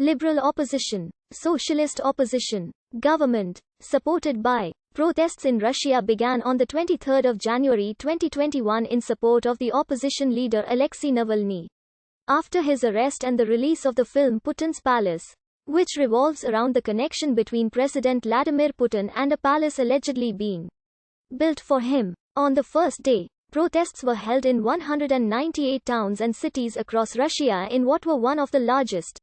liberal opposition, socialist opposition, government, supported by. Protests in Russia began on the 23rd of January 2021 in support of the opposition leader Alexei Navalny. After his arrest and the release of the film Putin's Palace, which revolves around the connection between President Vladimir Putin and a palace allegedly being built for him. On the first day, protests were held in 198 towns and cities across Russia in what were one of the largest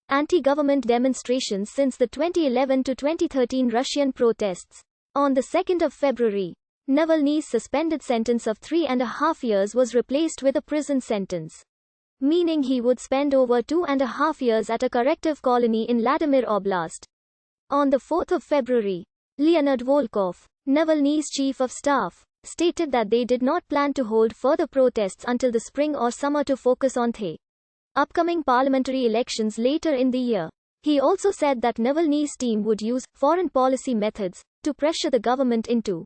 anti-government demonstrations since the 2011 to 2013 Russian protests. On the 2nd of February, Navalny's suspended sentence of 3.5 years was replaced with a prison sentence, meaning he would spend over 2.5 years at a corrective colony in Vladimir Oblast. On the 4th of February, Leonid Volkov, Navalny's chief of staff, stated that they did not plan to hold further protests until the spring or summer to focus on the upcoming parliamentary elections later in the year. He also said that Navalny's team would use foreign policy methods to pressure the government into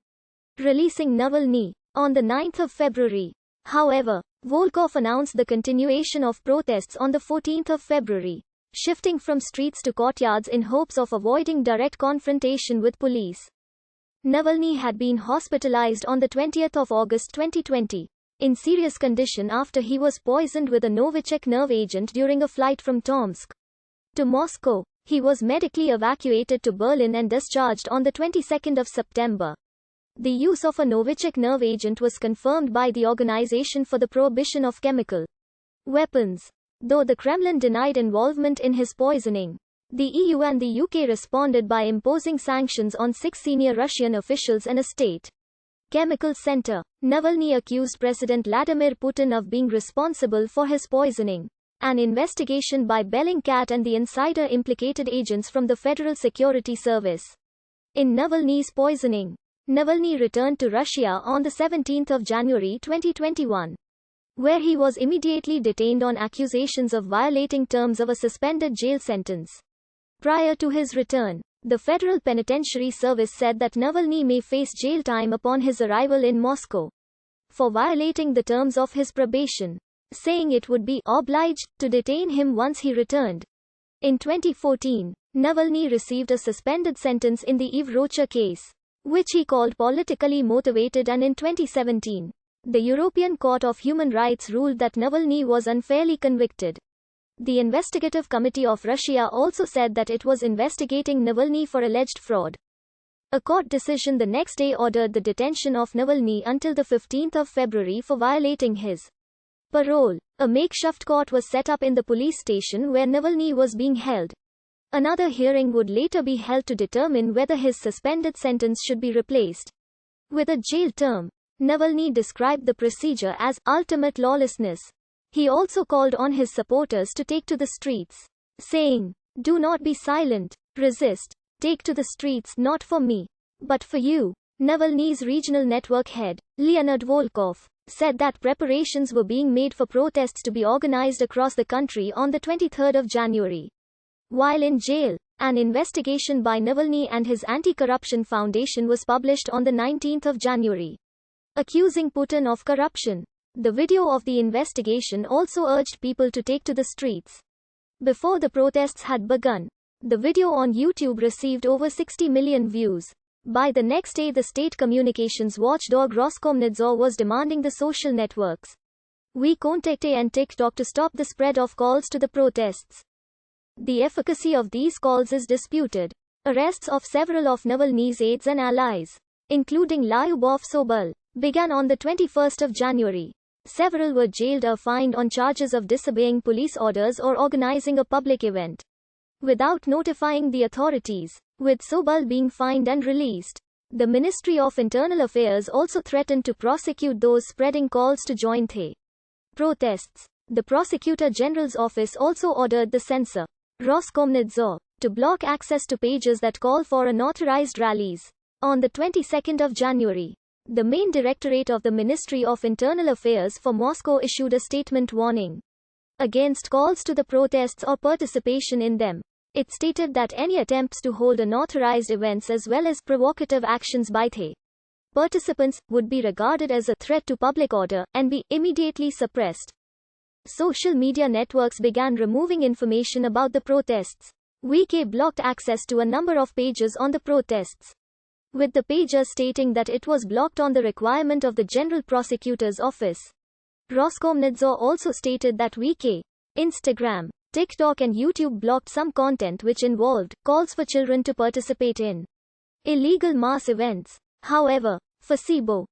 releasing Navalny. On the 9th of February, however, Volkov announced the continuation of protests on the 14th of February, shifting from streets to courtyards in hopes of avoiding direct confrontation with police. Navalny had been hospitalized on the 20th of August 2020, in serious condition after he was poisoned with a Novichok nerve agent during a flight from Tomsk to Moscow. He was medically evacuated to Berlin and discharged on the 22nd of September. The use of a Novichok nerve agent was confirmed by the Organization for the Prohibition of Chemical Weapons, though the Kremlin denied involvement in his poisoning. The EU and the UK responded by imposing sanctions on 6 senior Russian officials and a state chemical center. Navalny accused President Vladimir Putin of being responsible for his poisoning. An investigation by Bellingcat and the insider implicated agents from the Federal Security Service in Navalny's poisoning. Navalny returned to Russia on the 17th of January 2021, where he was immediately detained on accusations of violating terms of a suspended jail sentence. Prior to his return, the Federal Penitentiary Service said that Navalny may face jail time upon his arrival in Moscow for violating the terms of his probation, saying it would be obliged to detain him once he returned. In 2014, Navalny received a suspended sentence in the Evrocha case, which he called politically motivated, and in 2017, the European Court of Human Rights ruled that Navalny was unfairly convicted. The Investigative Committee of Russia also said that it was investigating Navalny for alleged fraud. A court decision the next day ordered the detention of Navalny until the 15th of February for violating his parole. A makeshift court was set up in the police station where Navalny was being held. Another hearing would later be held to determine whether his suspended sentence should be replaced with a jail term. Navalny described the procedure as ultimate lawlessness. He also called on his supporters to take to the streets, saying, "Do not be silent, resist, take to the streets not for me, but for you." Navalny's regional network head, Leonid Volkov, said that preparations were being made for protests to be organized across the country on the 23rd of January. While in jail, an investigation by Navalny and his anti-corruption foundation was published on the 19th of January, accusing Putin of corruption. The video of the investigation also urged people to take to the streets. Before the protests had begun, the video on YouTube received over 60 million views. By the next day, the state communications watchdog Roskomnadzor was demanding the social networks VKontakte and TikTok to stop the spread of calls to the protests. The efficacy of these calls is disputed. Arrests of several of Navalny's aides and allies, including Lyubov Sobol, began on the 21st of January. Several were jailed or fined on charges of disobeying police orders or organizing a public event without notifying the authorities, with Sobol being fined and released. The Ministry of Internal Affairs also threatened to prosecute those spreading calls to join the protests. The Prosecutor General's office also ordered the censor, Roskomnadzor, to block access to pages that call for unauthorized rallies. On the 22nd of January, the main directorate of the Ministry of Internal Affairs for Moscow issued a statement warning against calls to the protests or participation in them. It stated that any attempts to hold unauthorized events as well as provocative actions by the participants would be regarded as a threat to public order and be immediately suppressed. social media networks began removing information about the protests. Wiki blocked access to a number of pages on the protests, with the pages stating that it was blocked on the requirement of the General Prosecutor's Office. Roskomnadzor also stated that Wiki, Instagram, TikTok and YouTube blocked some content which involved calls for children to participate in illegal mass events. However, for Weibo,